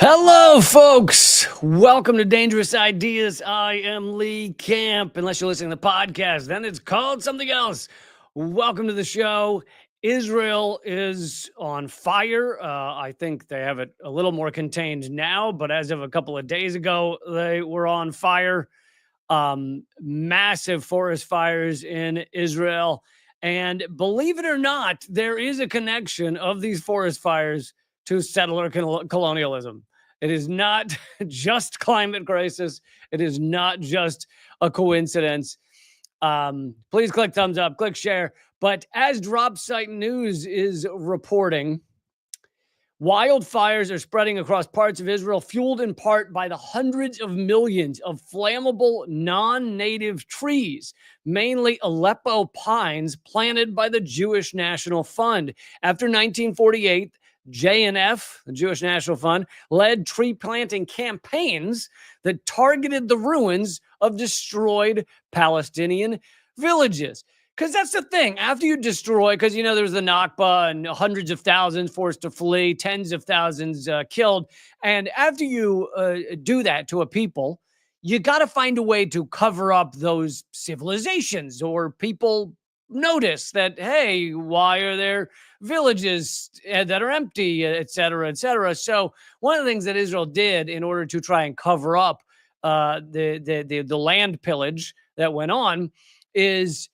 Hello, folks. Welcome to Dangerous Ideas. I am Lee Camp. Unless you're listening to the podcast, then it's called something else. Welcome to the show. Israel is on fire. I think they have it a little more contained now, but as of a couple of days ago, they were on fire. Massive forest fires in Israel. And believe it or not, there is a connection of these forest fires to settler colonialism. It is not just climate crisis. It is not just a coincidence. Please click thumbs up, click share. But as Drop Site News is reporting, wildfires are spreading across parts of Israel, fueled in part by the hundreds of millions of flammable non-native trees, mainly Aleppo pines planted by the Jewish National Fund. After 1948, JNF, the Jewish National Fund, led tree planting campaigns that targeted the ruins of destroyed Palestinian villages. Because that's the thing. After you destroy, because, there's the Nakba and hundreds of thousands forced to flee, tens of thousands killed. And after you do that to a people, you got to find a way to cover up those civilizations, or people notice that, hey, why are there villages that are empty, et cetera, et cetera. So one of the things that Israel did in order to try and cover up the land pillage that went on is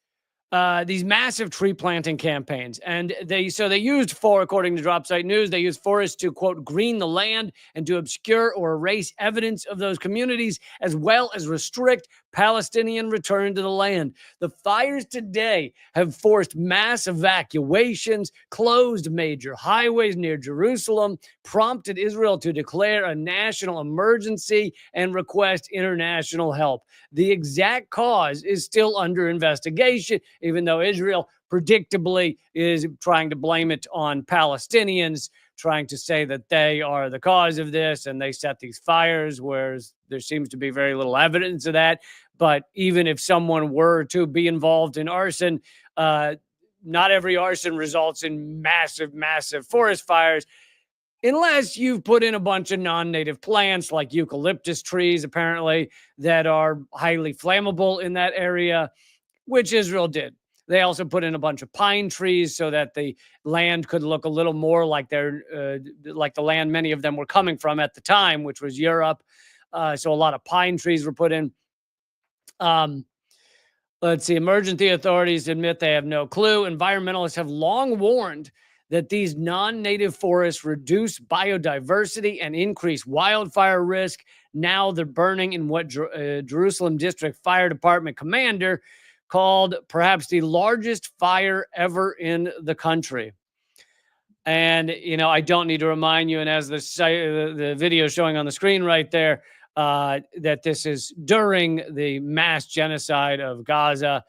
these massive tree planting campaigns. And they used, according to Drop Site News, they used forests to, quote, green the land and to obscure or erase evidence of those communities, as well as restrict Palestinian return to the land. The fires today have forced mass evacuations, closed major highways near Jerusalem, prompted Israel to declare a national emergency and request international help. The exact cause is still under investigation, even though Israel predictably is trying to blame it on Palestinians, trying to say that they are the cause of this and they set these fires, whereas there seems to be very little evidence of that. But even if someone were to be involved in arson, not every arson results in massive, massive forest fires, unless you've put in a bunch of non-native plants like eucalyptus trees, apparently, that are highly flammable in that area, which Israel did. They also put in a bunch of pine trees so that the land could look a little more like like the land many of them were coming from at the time, which was Europe. So a lot of pine trees were put in. Let's see. Emergency authorities admit they have no clue. Environmentalists have long warned that these non-native forests reduce biodiversity and increase wildfire risk. Now they're burning in what Jerusalem District Fire Department commander called perhaps the largest fire ever in the country. And, I don't need to remind you, and as the video showing on the screen right there, that this is during the mass genocide of Gaza.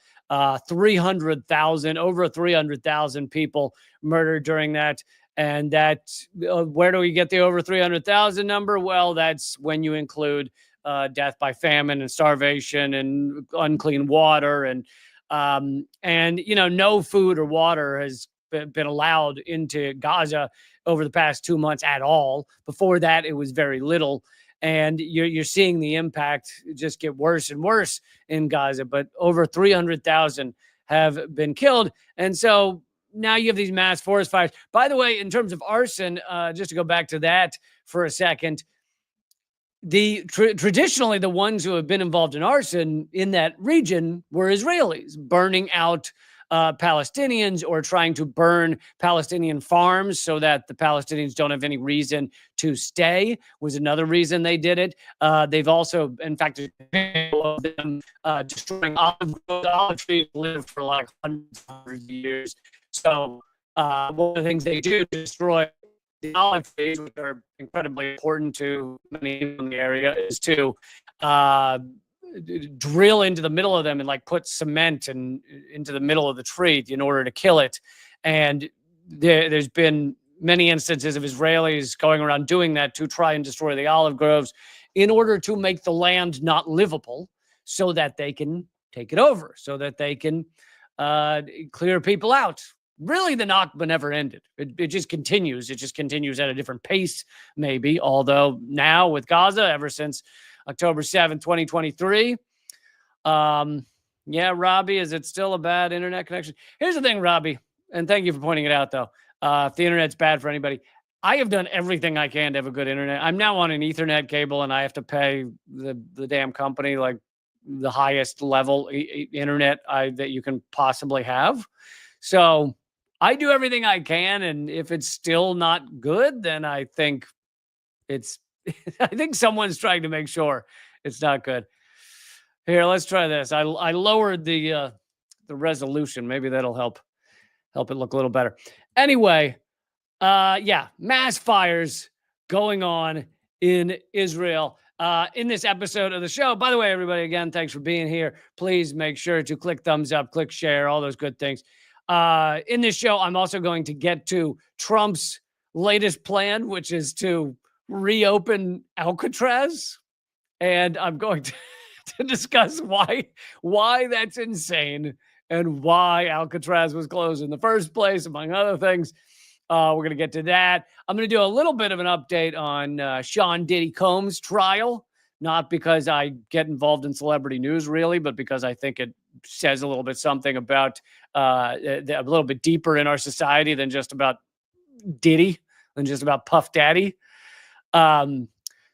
300,000, over 300,000 people murdered during that. And that, where do we get the over 300,000 number? Well, that's when you include death by famine and starvation and unclean water. And no food or water has been allowed into Gaza over the past 2 months at all. Before that, it was very little. And you're seeing the impact just get worse and worse in Gaza. But over 300,000 have been killed. And so now you have these mass forest fires. By the way, in terms of arson, just to go back to that for a second, traditionally the ones who have been involved in arson in that region were Israelis, burning out Palestinians or trying to burn Palestinian farms so that the Palestinians don't have any reason to stay was another reason they did it. They've also, in fact, destroying olive trees lived for like hundreds of years. So one of the things they do to destroy the olive trees, which are incredibly important to many in the area, is to drill into the middle of them and like put cement and into the middle of the tree in order to kill it. And there's been many instances of Israelis going around doing that to try and destroy the olive groves in order to make the land not livable so that they can take it over, so that they can clear people out really the Nakba never ended. It just continues. It just continues at a different pace, maybe. Although now with Gaza, ever since October 7th, 2023. Yeah, Robbie, is it still a bad internet connection? Here's the thing, Robbie, and thank you for pointing it out, though. If the internet's bad for anybody, I have done everything I can to have a good internet. I'm now on an Ethernet cable, and I have to pay the damn company like the highest level internet that you can possibly have. So I do everything I can, and if it's still not good, then I think it's I think someone's trying to make sure it's not good. Here, let's try this. I lowered the resolution. Maybe that'll help it look a little better. Anyway, yeah, mass fires going on in Israel. In this episode of the show. By the way, everybody, again, thanks for being here. Please make sure to click thumbs up, click share, all those good things. In this show, I'm also going to get to Trump's latest plan, which is to reopen Alcatraz. And I'm going to discuss why that's insane and why Alcatraz was closed in the first place, among other things. We're going to get to that. I'm going to do a little bit of an update on Sean Diddy Combs' trial, not because I get involved in celebrity news, really, but because I think it says a little bit something about a little bit deeper in our society than just about Diddy, than just about Puff Daddy.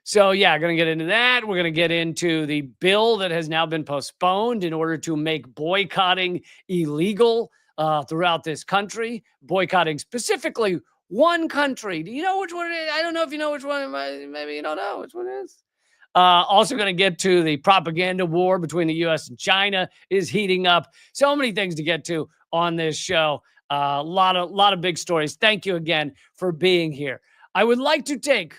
So, yeah, going to get into that. We're going to get into the bill that has now been postponed in order to make boycotting illegal throughout this country, boycotting specifically one country. Do you know which one it is? I don't know if you know which one. Maybe you don't know which one it is. Also going to get to the propaganda war between the U.S. and China is heating up. So many things to get to on this show. A lot of big stories. Thank you again for being here. I would like to take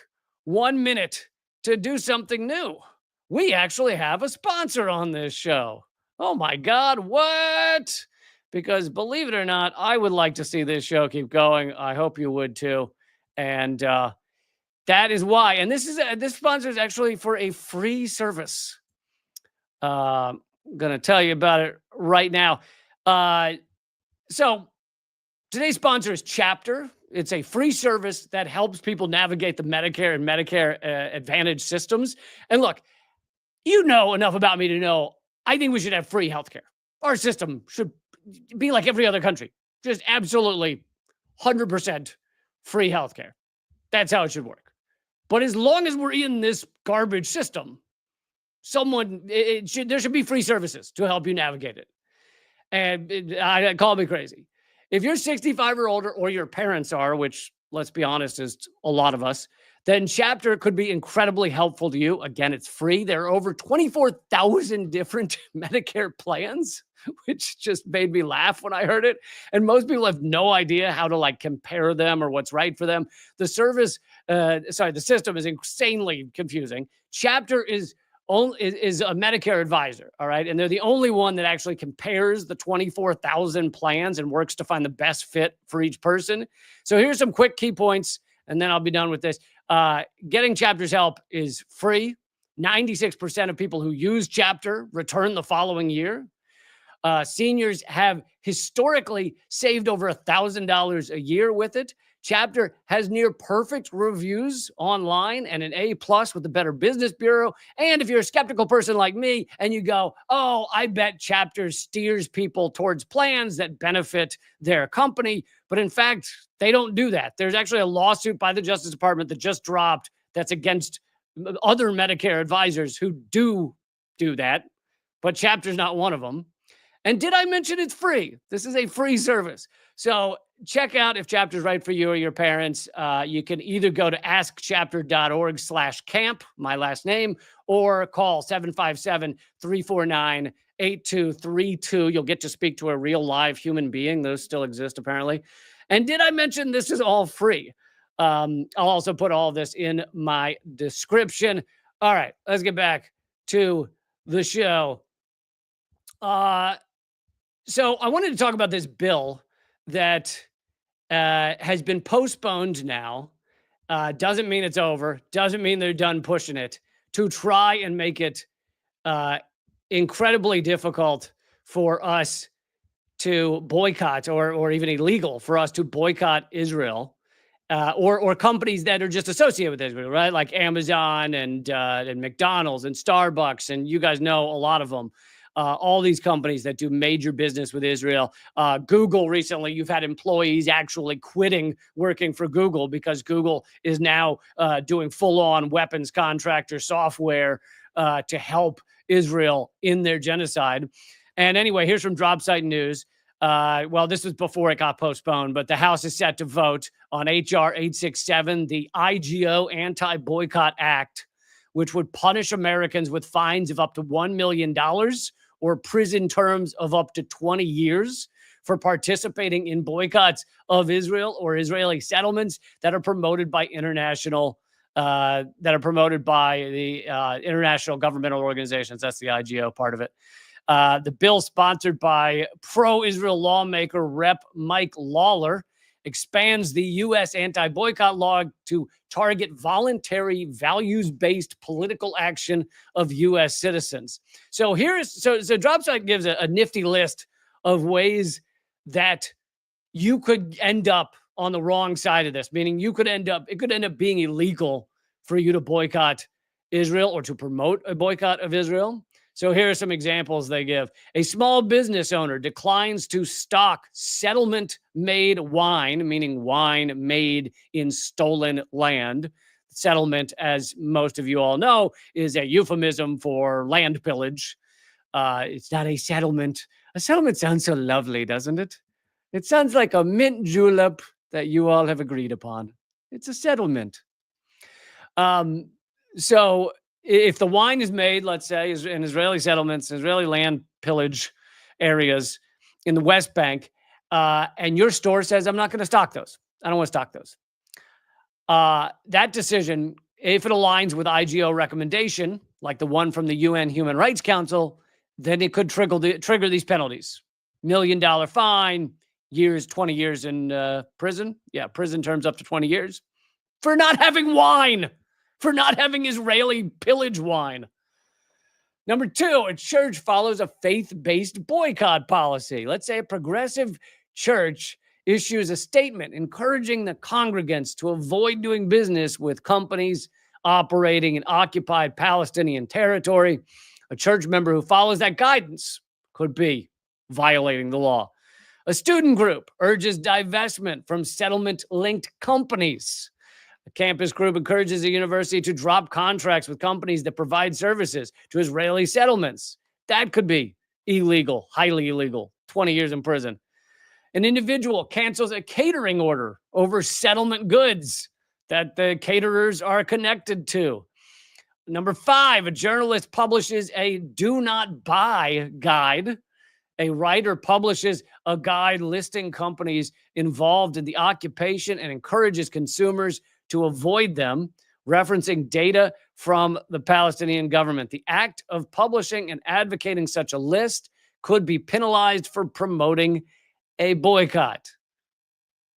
1 minute to do something new. We actually have a sponsor on this show. Oh my God, what? Because believe it or not, I would like to see this show keep going. I hope you would too. And that is why. And this sponsor is actually for a free service. I'm going to tell you about it right now. So today's sponsor is Chapter. It's a free service that helps people navigate the Medicare and Medicare Advantage systems. And look, you know enough about me to know I think we should have free healthcare. Our system should be like every other country. Just absolutely 100% free healthcare. That's how it should work. But as long as we're in this garbage system, there should be free services to help you navigate it. And call me crazy. If you're 65 or older, or your parents are, which, let's be honest, is a lot of us, then Chapter could be incredibly helpful to you. Again, it's free. There are over 24,000 different Medicare plans, which just made me laugh when I heard it. And most people have no idea how to compare them or what's right for them. The system is insanely confusing. Chapter is a Medicare advisor, all right? And they're the only one that actually compares the 24,000 plans and works to find the best fit for each person. So here's some quick key points, and then I'll be done with this. Getting Chapter's help is free. 96% of people who use Chapter return the following year. Seniors have historically saved over $1,000 a year with it. Chapter has near perfect reviews online and an A+ with the Better Business Bureau. And if you're a skeptical person like me and you go, oh, I bet Chapter steers people towards plans that benefit their company. But in fact, they don't do that. There's actually a lawsuit by the Justice Department that just dropped that's against other Medicare advisors who do that. But Chapter's not one of them. And did I mention it's free? This is a free service. So check out if Chapter's right for you or your parents. You can either go to askchapter.org/camp, my last name, or call 757-349-8232. You'll get to speak to a real live human being. Those still exist, apparently. And did I mention this is all free? I'll also put all this in my description. All right, let's get back to the show. So I wanted to talk about this bill that has been postponed now. Doesn't mean it's over. Doesn't mean they're done pushing it, to try and make it incredibly difficult for us to boycott or even illegal for us to boycott Israel, or companies that are just associated with Israel, right? Like Amazon and McDonald's and Starbucks, and you guys know a lot of them. All these companies that do major business with Israel. Google recently, you've had employees actually quitting working for Google because Google is now doing full-on weapons contractor software to help Israel in their genocide. And anyway, here's from Dropsite News. Well, this was before it got postponed, but the House is set to vote on H.R. 867, the IGO Anti-Boycott Act, which would punish Americans with fines of up to $1 million or prison terms of up to 20 years for participating in boycotts of Israel or Israeli settlements that are promoted by the international governmental organizations. That's the IGO part of it. The bill, sponsored by pro-Israel lawmaker Rep. Mike Lawler, expands the U.S. anti-boycott law to target voluntary, values-based political action of U.S. citizens. So Dropsite gives a nifty list of ways that you could end up on the wrong side of this, meaning it could end up being illegal for you to boycott Israel or to promote a boycott of Israel. So here are some examples they give. A small business owner declines to stock settlement-made wine, meaning wine made in stolen land. Settlement, as most of you all know, is a euphemism for land pillage. It's not a settlement. A settlement sounds so lovely, doesn't it? It sounds like a mint julep that you all have agreed upon. It's a settlement. So if the wine is made, let's say, in Israeli settlements, Israeli land pillage areas in the West Bank, and your store says, I'm not going to stock those. I don't want to stock those. That decision, if it aligns with IGO recommendation, like the one from the UN Human Rights Council, then it could trigger these penalties. $1 million fine, 20 years in prison. Yeah, prison terms up to 20 years for not having wine. For not having Israeli pillage wine. Number 2, a church follows a faith-based boycott policy. Let's say a progressive church issues a statement encouraging the congregants to avoid doing business with companies operating in occupied Palestinian territory. A church member who follows that guidance could be violating the law. A student group urges divestment from settlement-linked companies. A campus group encourages the university to drop contracts with companies that provide services to Israeli settlements. That could be illegal, highly illegal, 20 years in prison. An individual cancels a catering order over settlement goods that the caterers are connected to. Number 5, a journalist publishes a do not buy guide. A writer publishes a guide listing companies involved in the occupation and encourages consumers to avoid them, referencing data from the Palestinian government. The act of publishing and advocating such a list could be penalized for promoting a boycott.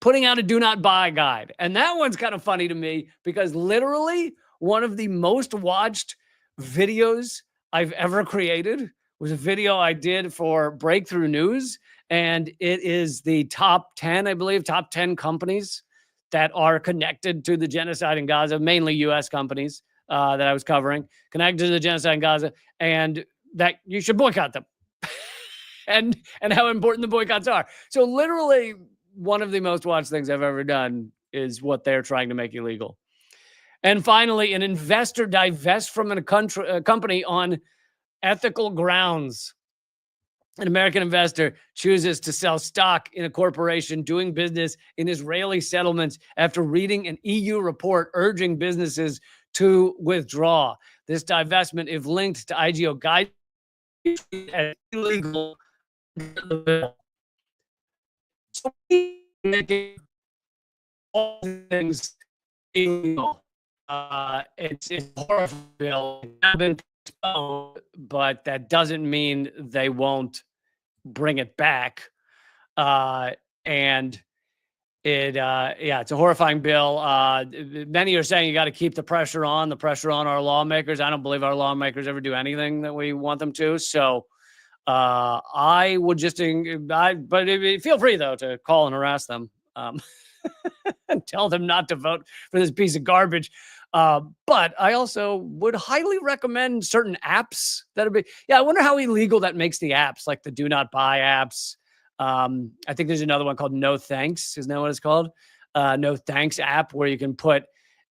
Putting out a do not buy guide. And that one's kind of funny to me because literally one of the most watched videos I've ever created was a video I did for Breakthrough News. And it is the top 10, I believe, top 10 companies that are connected to the genocide in Gaza, mainly U.S. companies that I was covering, connected to the genocide in Gaza, and that you should boycott them and how important the boycotts are. So literally one of the most watched things I've ever done is what they're trying to make illegal. And finally, an investor divests from a company on ethical grounds. An American investor chooses to sell stock in a corporation doing business in Israeli settlements after reading an EU report urging businesses to withdraw. This divestment, if linked to IGO guidance, is illegal. So making all things illegal. It's a horrible bill. But that doesn't mean they won't bring it back. And it's a horrifying bill. Many are saying you got to keep the pressure on our lawmakers. I don't believe our lawmakers ever do anything that we want them to. So I would just, feel free though to call and harass them, and tell them not to vote for this piece of garbage. But I also would highly recommend certain apps that'll be. Yeah, I wonder how illegal that makes the apps, like the do not buy apps. I think there's another one called No Thanks. Isn't that what it's called? No Thanks app, where you can put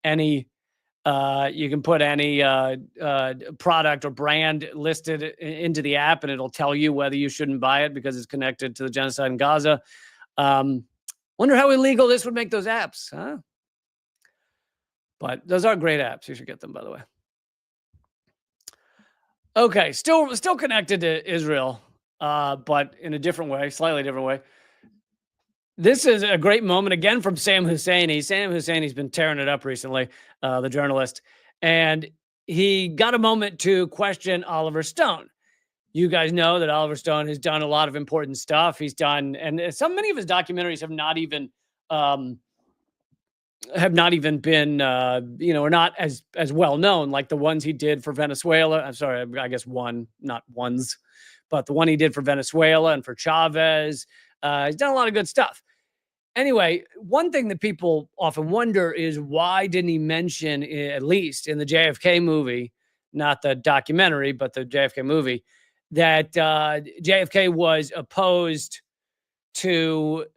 any product or brand listed into the app, and it'll tell you whether you shouldn't buy it because it's connected to the genocide in Gaza. Wonder how illegal this would make those apps, huh? But those are great apps. You should get them, by the way. Okay, still connected to Israel, but in a different way, slightly different way. This is a great moment again from Sam Husseini. Sam Husseini's been tearing it up recently, the journalist, and he got a moment to question Oliver Stone. You guys know that Oliver Stone has done a lot of important stuff. He's done, and many of his documentaries have not even been, are not as well known, like the ones he did for Venezuela. I'm sorry, I guess one, not ones, but the one he did for Venezuela and for Chavez. He's done a lot of good stuff. Anyway, one thing that people often wonder is why didn't he mention, at least in the JFK movie, not the documentary, but the JFK movie, that JFK was opposed to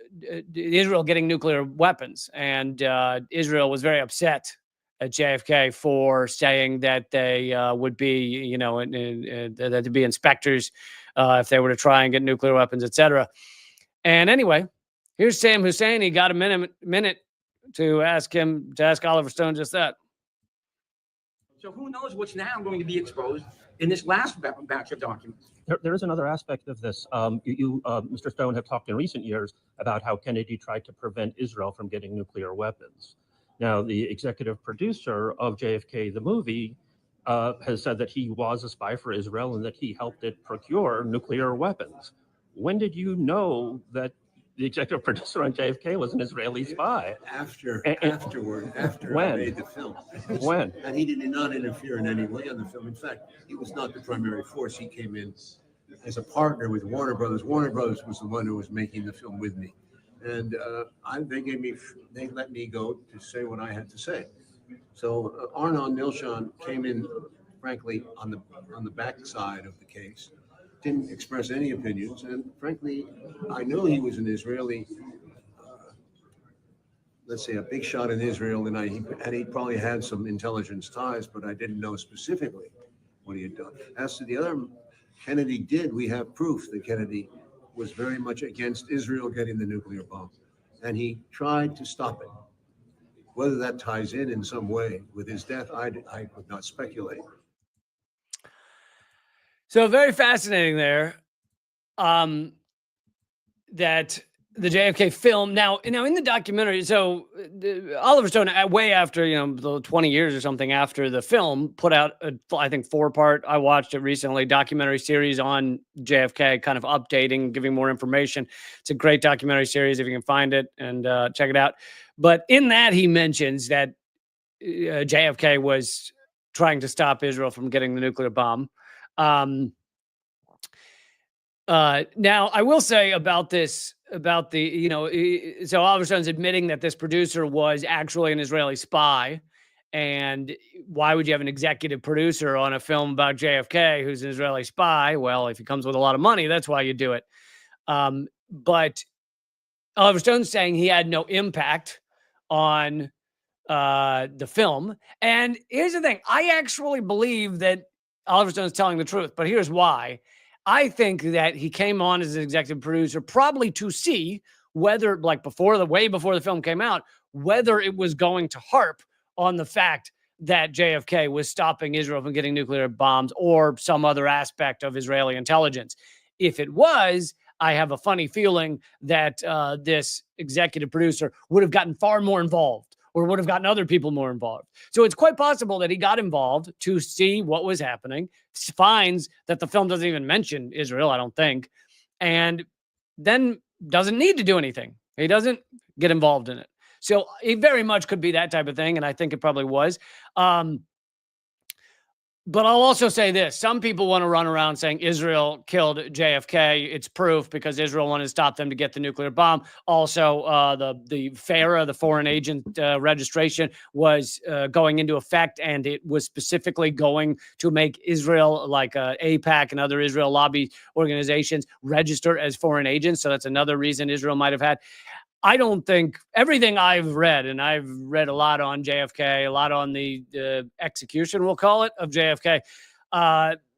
Israel getting nuclear weapons. And Israel was very upset at JFK for saying that they would be, that to be inspectors if they were to try and get nuclear weapons, etc. And anyway, here's Sam Hussein. He got a minute to ask Oliver Stone just that. So who knows what's now going to be exposed in this last batch of documents? There is another aspect of this. Mr. Stone, have talked in recent years about how Kennedy tried to prevent Israel from getting nuclear weapons. Now, the executive producer of JFK, the movie, has said that he was a spy for Israel and that he helped it procure nuclear weapons. When did you know that the executive producer on JFK was an Israeli spy? After when? I made the film. When? And he did not interfere in any way on the film. In fact, he was not the primary force. He came in as a partner with Warner Brothers. Warner Brothers was the one who was making the film with me. And they let me go to say what I had to say. So Arnon Milchan came in, frankly, on the backside of the case. Didn't express any opinions, and frankly, I know he was an Israeli, let's say a big shot in Israel, and he probably had some intelligence ties, but I didn't know specifically what he had done. As to the other, Kennedy we have proof that Kennedy was very much against Israel getting the nuclear bomb, and he tried to stop it. Whether that ties in some way with his death, I could not speculate. So very fascinating there, that the JFK film. Now in the documentary, so Oliver Stone, way after, the 20 years or something after the film, put out I think 4-part. I watched it recently, documentary series on JFK, kind of updating, giving more information. It's a great documentary series if you can find it and check it out. But in that, he mentions that JFK was trying to stop Israel from getting the nuclear bomb. Now I will say about this, about the, so Oliver Stone's admitting that this producer was actually an Israeli spy. And why would you have an executive producer on a film about JFK who's an Israeli spy? Well, if he comes with a lot of money, that's why you do it. But Oliver Stone's saying he had no impact on the film. And here's the thing. I actually believe that Oliver Stone's telling the truth, but here's why. I think that he came on as an executive producer probably to see whether, like way before the film came out, whether it was going to harp on the fact that JFK was stopping Israel from getting nuclear bombs or some other aspect of Israeli intelligence. If it was, I have a funny feeling that this executive producer would have gotten far more involved, or would have gotten other people more involved. So it's quite possible that he got involved to see what was happening, finds that the film doesn't even mention Israel, I don't think, and then doesn't need to do anything. He doesn't get involved in it. So it very much could be that type of thing, and I think it probably was. But I'll also say this. Some people want to run around saying Israel killed JFK. It's proof because Israel wanted to stop them to get the nuclear bomb. Also, the FARA, the foreign agent registration, was going into effect, and it was specifically going to make Israel, like AIPAC and other Israel lobby organizations, register as foreign agents. So that's another reason Israel might have had. I don't think everything I've read, and I've read a lot on JFK, a lot on the execution, we'll call it, of JFK.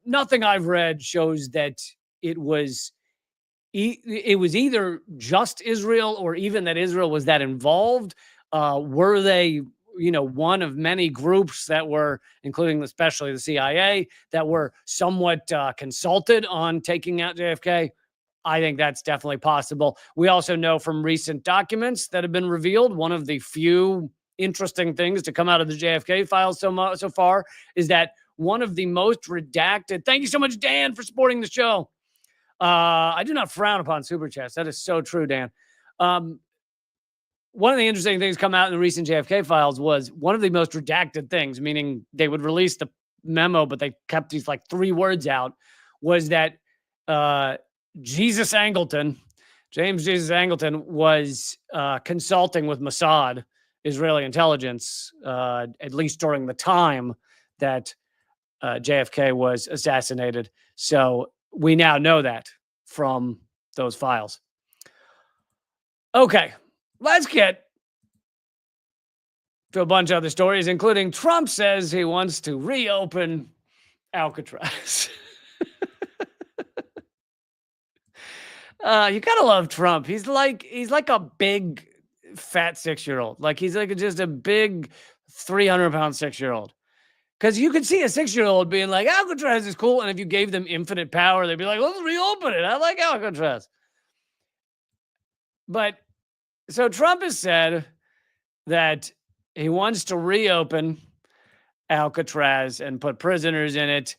Nothing I've read shows that it was either just Israel or even that Israel was that involved. Were they, one of many groups that were, including especially the CIA, that were somewhat consulted on taking out JFK? I think that's definitely possible. We also know from recent documents that have been revealed, one of the few interesting things to come out of the JFK files so far is that one of the most redacted. Thank you so much, Dan, for supporting the show. I do not frown upon super chats. That is so true, Dan. One of the interesting things come out in the recent JFK files was one of the most redacted things, meaning they would release the memo, but they kept these like 3 words out, was that James Jesus Angleton, was consulting with Mossad, Israeli intelligence, at least during the time that JFK was assassinated. So we now know that from those files. Okay, let's get to a bunch of other stories, including Trump says he wants to reopen Alcatraz. You gotta love Trump. He's like a big fat 6-year-old. Like he's like just a big 300-pound 6-year-old. Because you could see a 6-year-old being like, Alcatraz is cool. And if you gave them infinite power, they'd be like, let's reopen it. I like Alcatraz. But so Trump has said that he wants to reopen Alcatraz and put prisoners in it.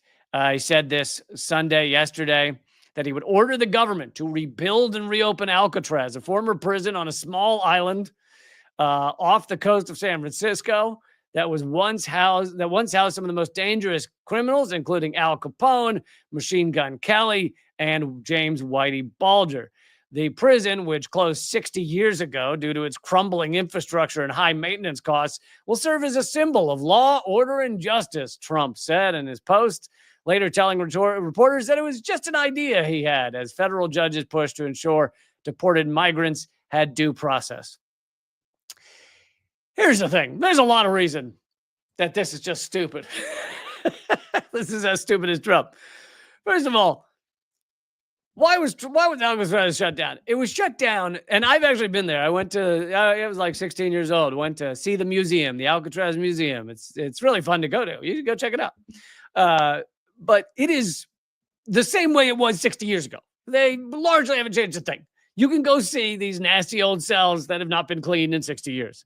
He said this yesterday, that he would order the government to rebuild and reopen Alcatraz, a former prison on a small island off the coast of San Francisco that once housed some of the most dangerous criminals, including Al Capone, Machine Gun Kelly, and James Whitey Bulger. The prison, which closed 60 years ago due to its crumbling infrastructure and high maintenance costs, will serve as a symbol of law, order, and justice, Trump said in his post, later telling reporters that it was just an idea he had as federal judges pushed to ensure deported migrants had due process. Here's the thing. There's a lot of reason that this is just stupid. This is as stupid as Trump. First of all, why was Alcatraz shut down? It was shut down, and I've actually been there. I went to, I was like 16 years old, went to see the museum, the Alcatraz Museum. It's really fun to go to. You should go check it out. But it is the same way it was 60 years ago. They largely haven't changed a thing. You can go see these nasty old cells that have not been cleaned in 60 years.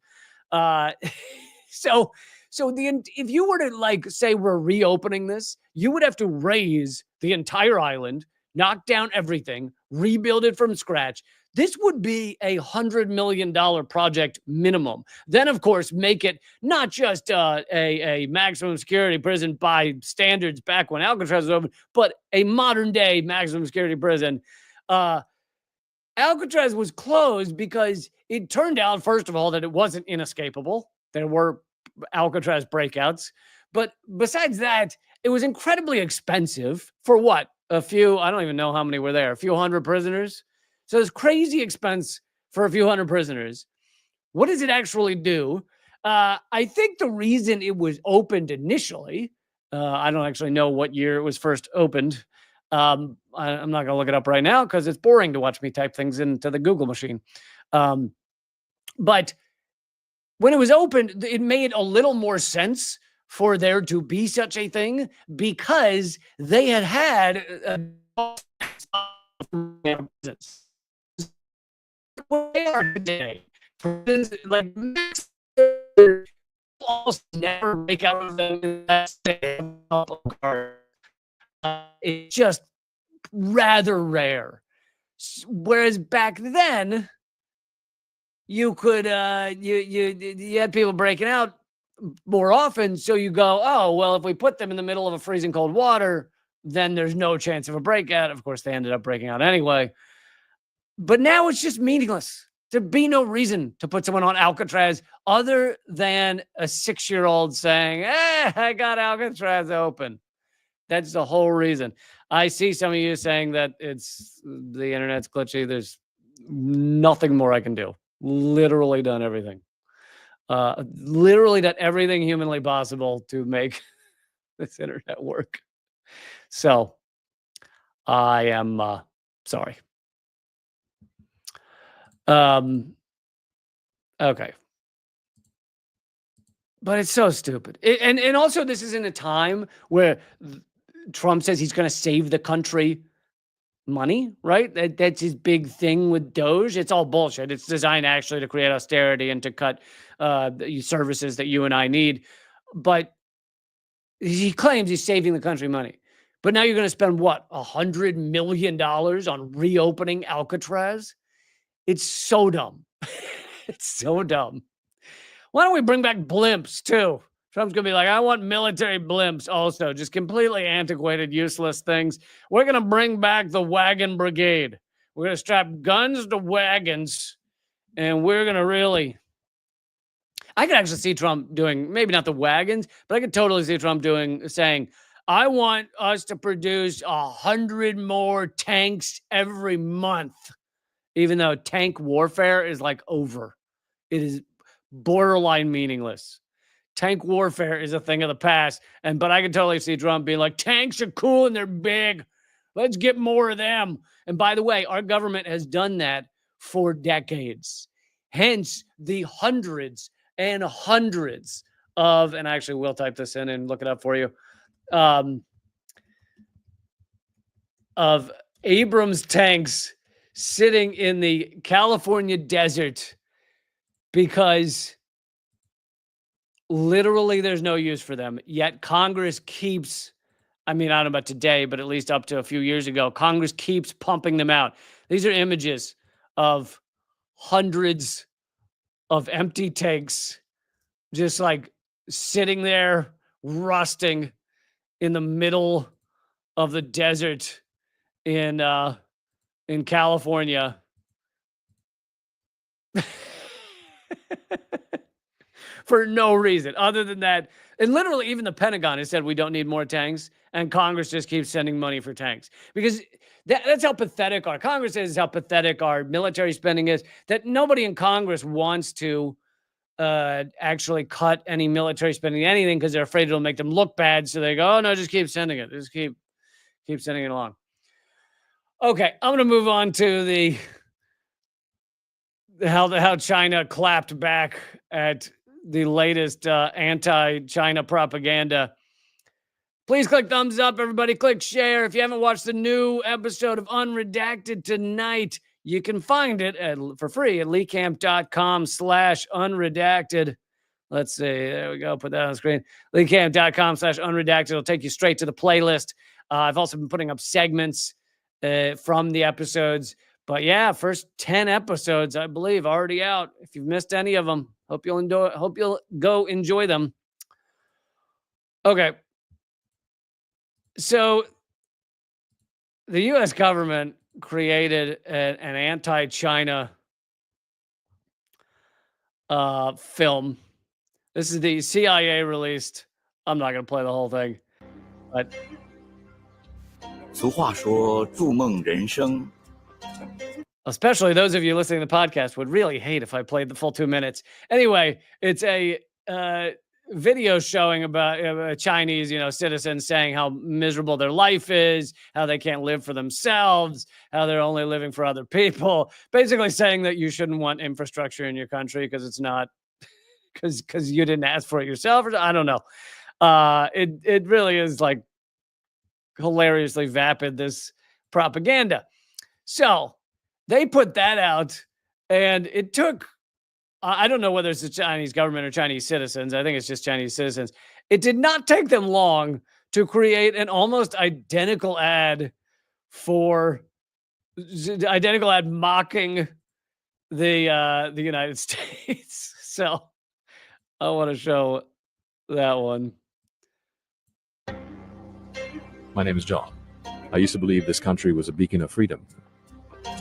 So if you were to say we're reopening this, you would have to raise the entire island, knock down everything, rebuild it from scratch. This would be $100 million project minimum. Then, of course, make it not just a maximum security prison by standards back when Alcatraz was open, but a modern day maximum security prison. Alcatraz was closed because it turned out, first of all, that it wasn't inescapable. There were Alcatraz breakouts. But besides that, it was incredibly expensive for what? I don't even know how many were there, a few hundred prisoners. So it's crazy expense for a few hundred prisoners. What does it actually do? I think the reason it was opened initially, I don't actually know what year it was first opened. I'm not going to look it up right now because it's boring to watch me type things into the Google machine. But when it was opened, it made a little more sense for there to be such a thing because they had what they are today. Like almost never break out of them. It's just rather rare. Whereas back then, you could you had people breaking out more often. So you go, oh, well, if we put them in the middle of a freezing cold water, then there's no chance of a breakout. Of course, they ended up breaking out anyway. But now it's just meaningless. There'd be no reason to put someone on Alcatraz other than a 6-year-old saying, hey, I got Alcatraz open. That's the whole reason. I see some of you saying that it's the internet's glitchy. There's nothing more I can do. Literally done everything. Literally done everything humanly possible to make this internet work. So I am sorry. Okay. But it's so stupid. And also, this is in a time where Trump says he's going to save the country money, right? That's his big thing with Doge. It's all bullshit. It's designed actually to create austerity and to cut services that you and I need. But he claims he's saving the country money. But now you're going to spend, what, $100 million on reopening Alcatraz? It's so dumb. It's so dumb. Why don't we bring back blimps, too? Trump's going to be like, I want military blimps also. Just completely antiquated, useless things. We're going to bring back the wagon brigade. We're going to strap guns to wagons, and we're going to really... I could actually see Trump doing, maybe not the wagons, but I could totally see Trump saying, I want us to produce 100 more tanks every month, even though tank warfare is like over. It is borderline meaningless. Tank warfare is a thing of the past. But I can totally see Trump being like, tanks are cool and they're big. Let's get more of them. And by the way, our government has done that for decades. Hence the hundreds and hundreds of, and I actually will type this in and look it up for you, of Abrams tanks sitting in the California desert because literally there's no use for them. Yet Congress keeps, I mean, I don't know about today, but at least up to a few years ago, Congress keeps pumping them out. These are images of hundreds of empty tanks just like sitting there rusting in the middle of the desert in California. For no reason other than that. And literally even the Pentagon has said we don't need more tanks, and Congress just keeps sending money for tanks because that's how pathetic our Congress is, how pathetic our military spending is, that nobody in Congress wants to actually cut any military spending, anything, because they're afraid it'll make them look bad. So they go, oh no, just keep sending it. Just keep sending it along. Okay, I'm going to move on to how China clapped back at the latest anti-China propaganda. Please click thumbs up, everybody. Click share. If you haven't watched the new episode of Unredacted tonight, you can find it for free at leecamp.com/unredacted. Let's see. There we go. Put that on the screen. leecamp.com/unredacted. It'll take you straight to the playlist. I've also been putting up segments from the episodes. But yeah, first 10 episodes, I believe, already out. If you've missed any of them, hope you'll go enjoy them. Okay. So the U.S. government created an anti-China film. This is the CIA released. I'm not going to play the whole thing, but 俗话说“筑梦人生” especially those of you listening to the podcast would really hate if I played the full 2 minutes. Anyway, it's a video showing about Chinese, citizens saying how miserable their life is, how they can't live for themselves, how they're only living for other people. Basically saying that you shouldn't want infrastructure in your country because it's not, because you didn't ask for it yourself. Or I don't know. It really is like hilariously vapid, this propaganda. So they put that out, and it took, I don't know whether it's the Chinese government or Chinese citizens. I think it's just Chinese citizens. It did not take them long to create an almost identical ad mocking the United States. So I want to show that one. My name is John. I used to believe this country was a beacon of freedom.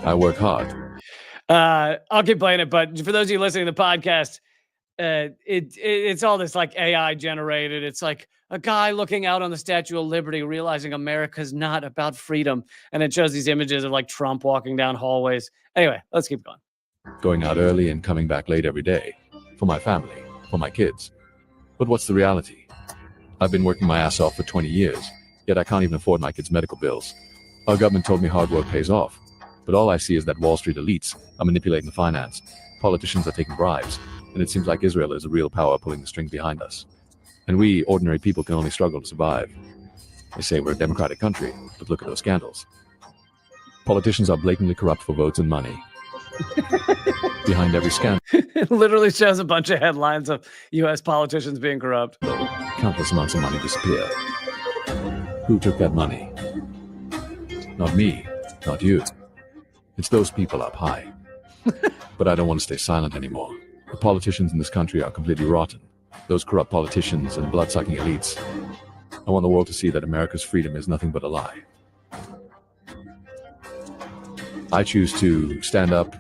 I work hard. I'll keep playing it, but for those of you listening to the podcast, it's all this like AI generated. It's like a guy looking out on the Statue of Liberty, realizing America's not about freedom, and it shows these images of like Trump walking down hallways. Anyway, let's keep going. Going out early and coming back late every day. For my family, for my kids. But what's the reality? I've been working my ass off for 20 years, yet I can't even afford my kids' medical bills. Our government told me hard work pays off, but all I see is that Wall Street elites are manipulating the finance, politicians are taking bribes, and it seems like Israel is a real power pulling the strings behind us. And we, ordinary people, can only struggle to survive. They say we're a democratic country, but look at those scandals. Politicians are blatantly corrupt for votes and money. Behind every scandal, It literally shows a bunch of headlines of U.S. politicians being corrupt. countless amounts of money disappear. Who took that money? Not me, not you. It's those people up high. But I don't want to stay silent anymore. The politicians in this country are completely rotten. Those corrupt politicians and blood-sucking elites. I want the world to see that America's freedom is nothing but a lie. I choose to stand up.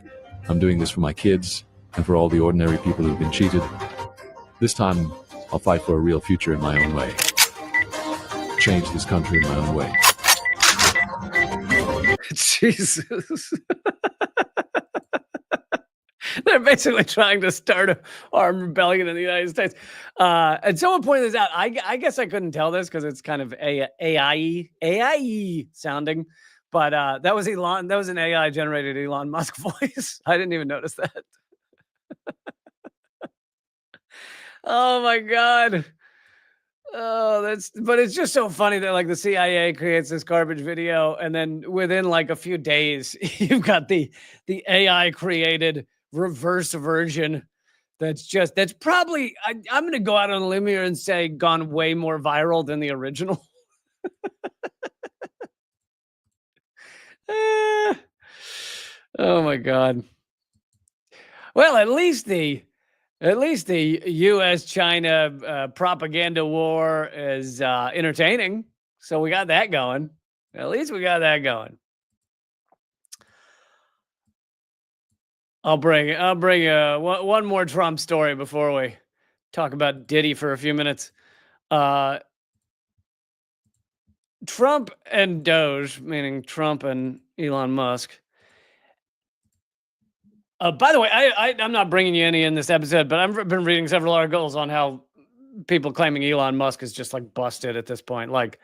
I'm doing this for my kids and for all the ordinary people who've been cheated. This time, I'll fight for a real future in my own way. Change this country in my own way. Jesus. They're basically trying to start an armed rebellion in the United States. And someone pointed this out. I guess I couldn't tell this because it's kind of AI sounding. But that was Elon. That was an AI generated Elon Musk voice. I didn't even notice that. Oh my God. Oh, but it's just so funny that like the CIA creates this garbage video, and then within like a few days, you've got the AI created reverse version that's probably I'm gonna go out on a limb here and say gone way more viral than the original. Oh my God. Well, at least the U.S.-China propaganda war is entertaining. So we got that going. At least we got that going. I'll bring one more Trump story before we talk about Diddy for a few minutes. Trump and Doge, meaning Trump and Elon Musk. By the way, I'm not bringing you any in this episode, but I've been reading several articles on how people claiming Elon Musk is just like busted at this point. Like,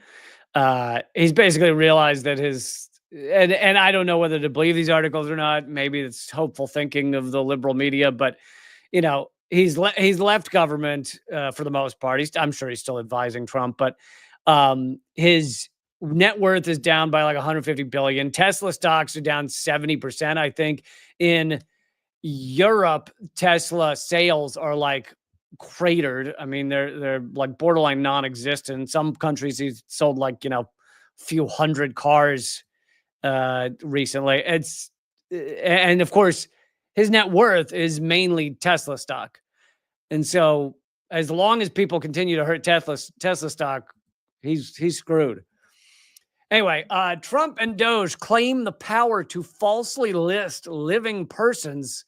he's basically realized that and I don't know whether to believe these articles or not. Maybe it's hopeful thinking of the liberal media, but you know, he's left government for the most part. I'm sure he's still advising Trump, but his net worth is down by like 150 billion. Tesla stocks are down 70%, I think. In Europe, Tesla sales are like cratered. I mean, they're like borderline non-existent. In some countries, he's sold like, a few hundred cars recently. And of course, his net worth is mainly Tesla stock. And so as long as people continue to hurt Tesla stock, he's screwed. Anyway, Trump and Doge claim the power to falsely list living persons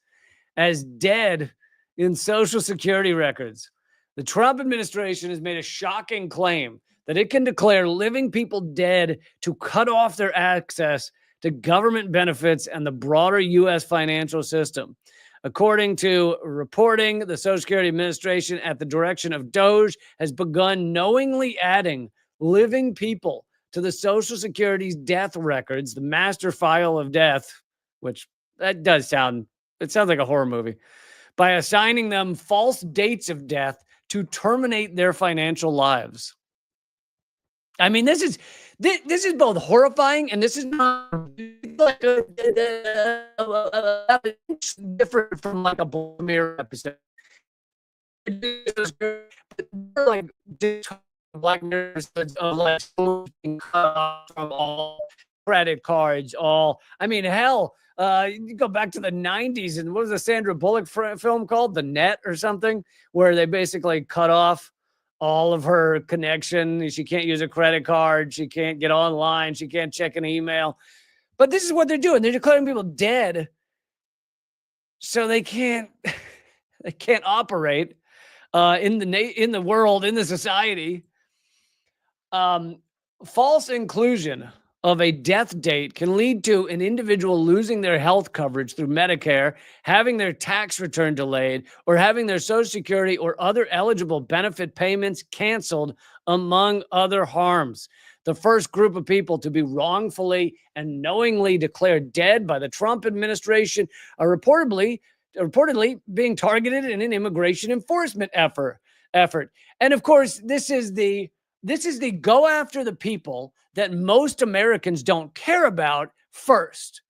as dead in Social Security records. The Trump administration has made a shocking claim that it can declare living people dead to cut off their access to government benefits and the broader U.S. financial system. According to reporting, the Social Security Administration, at the direction of Doge, has begun knowingly adding living people to the Social Security's death records, the master file of death, which it sounds like a horror movie, by assigning them false dates of death to terminate their financial lives. I mean, this is both horrifying and this is not like different from like a Black Mirror episode. Like Black Mirror of like cut off from all credit cards, I mean, hell, you go back to the 90s and what was the Sandra Bullock film called? The Net or something, where they basically cut off all of her connection. She can't use a credit card. She can't get online. She can't check an email. But this is what they're doing. They're declaring people dead so they can't operate in the world, in the society. False inclusion of a death date can lead to an individual losing their health coverage through Medicare, having their tax return delayed, or having their Social Security or other eligible benefit payments canceled, among other harms. The first group of people to be wrongfully and knowingly declared dead by the Trump administration are reportedly being targeted in an immigration enforcement effort. And of course, this is the go after the people that most Americans don't care about first,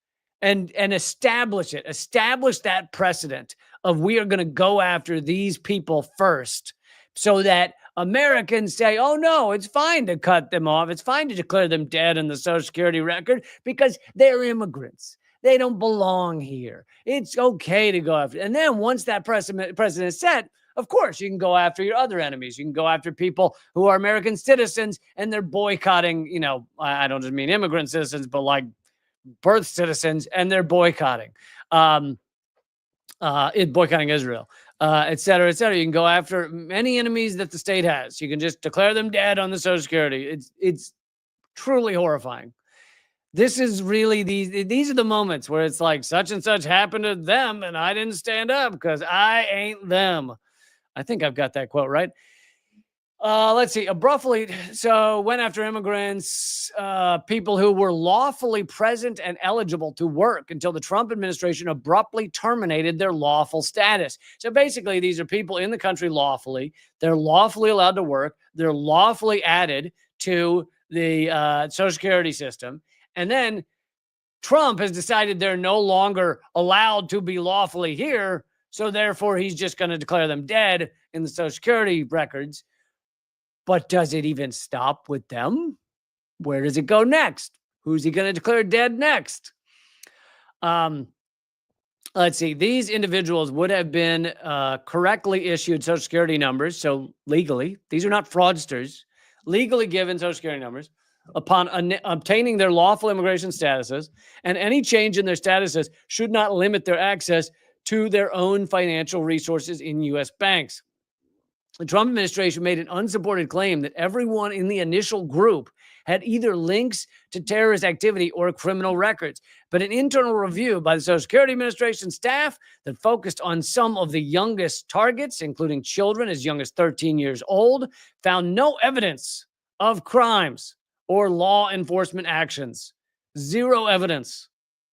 and establish that precedent of we are going to go after these people first, so that Americans say, oh no, it's fine to cut them off. It's fine to declare them dead in the Social Security record because they're immigrants. They don't belong here. It's okay to go after. And then once that precedent is set, of course, you can go after your other enemies. You can go after people who are American citizens and they're boycotting, I don't just mean immigrant citizens, but like birth citizens, and they're boycotting, boycotting Israel, et cetera, et cetera. You can go after many enemies that the state has. You can just declare them dead on the Social Security. It's truly horrifying. This is really these are the moments where it's like such and such happened to them and I didn't stand up because I ain't them. I think I've got that quote right. Let's see. Abruptly, so went after immigrants, people who were lawfully present and eligible to work until the Trump administration abruptly terminated their lawful status. So basically, these are people in the country lawfully. They're lawfully allowed to work. They're lawfully added to the Social Security system. And then Trump has decided they're no longer allowed to be lawfully here. So therefore, he's just going to declare them dead in the Social Security records. But does it even stop with them? Where does it go next? Who's he going to declare dead next? Let's see. These individuals would have been correctly issued Social Security numbers. So legally, these are not fraudsters, legally given Social Security numbers upon obtaining their lawful immigration statuses, and any change in their statuses should not limit their access to their own financial resources in U.S. banks. The Trump administration made an unsupported claim that everyone in the initial group had either links to terrorist activity or criminal records. But an internal review by the Social Security Administration staff that focused on some of the youngest targets, including children as young as 13 years old, found no evidence of crimes or law enforcement actions. Zero evidence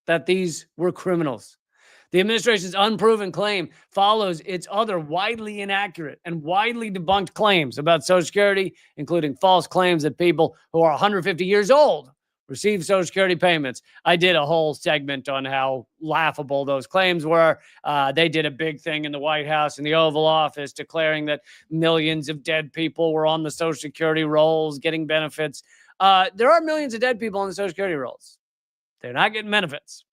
that these were criminals. The administration's unproven claim follows its other widely inaccurate and widely debunked claims about Social Security, including false claims that people who are 150 years old receive Social Security payments. I did a whole segment on how laughable those claims were. They did a big thing in the White House and the Oval Office declaring that millions of dead people were on the Social Security rolls getting benefits. There are millions of dead people on the Social Security rolls. They're not getting benefits.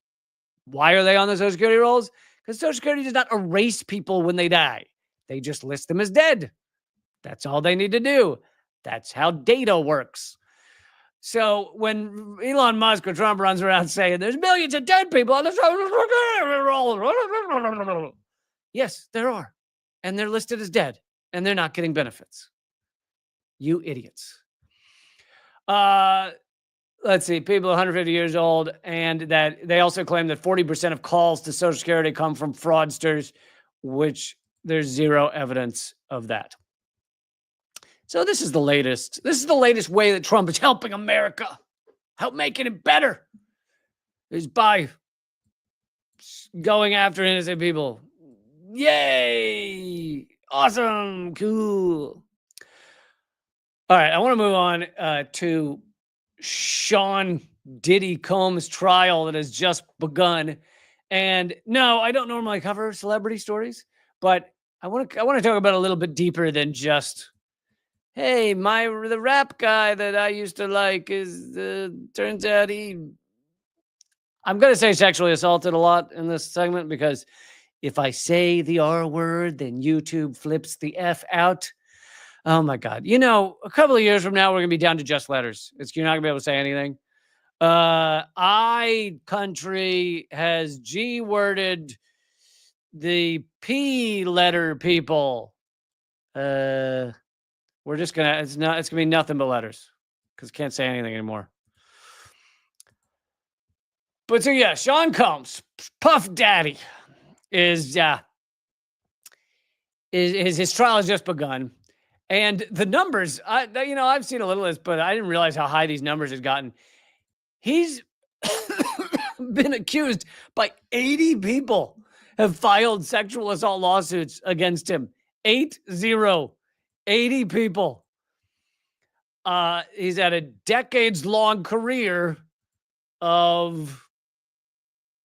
Why are they on the Social Security rolls? Because Social Security does not erase people when they die. They just list them as dead. That's all they need to do. That's how data works. So when Elon Musk or Trump runs around saying there's millions of dead people on the Social Security rolls, yes, there are. And they're listed as dead. And they're not getting benefits. You idiots. Let's see, people 150 years old, and that they also claim that 40% of calls to Social Security come from fraudsters, which there's zero evidence of that. So this is the latest. This is the latest way that Trump is helping America, help making it better, is by going after innocent people. Yay! Awesome! Cool. All right, I want to move on to Sean Diddy Combs' trial that has just begun. And no, I don't normally cover celebrity stories, but I want to talk about a little bit deeper than just, hey, the rap guy that I used to like is turns out I'm going to say sexually assaulted a lot in this segment, because if I say the R word, then YouTube flips the F out. Oh my God. You know, a couple of years from now, we're going to be down to just letters. You're not going to be able to say anything. Country has G worded the P letter people. We're just going to, it's going to be nothing but letters because can't say anything anymore. But so, yeah, Sean Combs, Puff Daddy, his trial has just begun. And the numbers, I've seen a little of this, but I didn't realize how high these numbers had gotten. He's been accused by 80 people have filed sexual assault lawsuits against him. 80 people. He's had a decades-long career of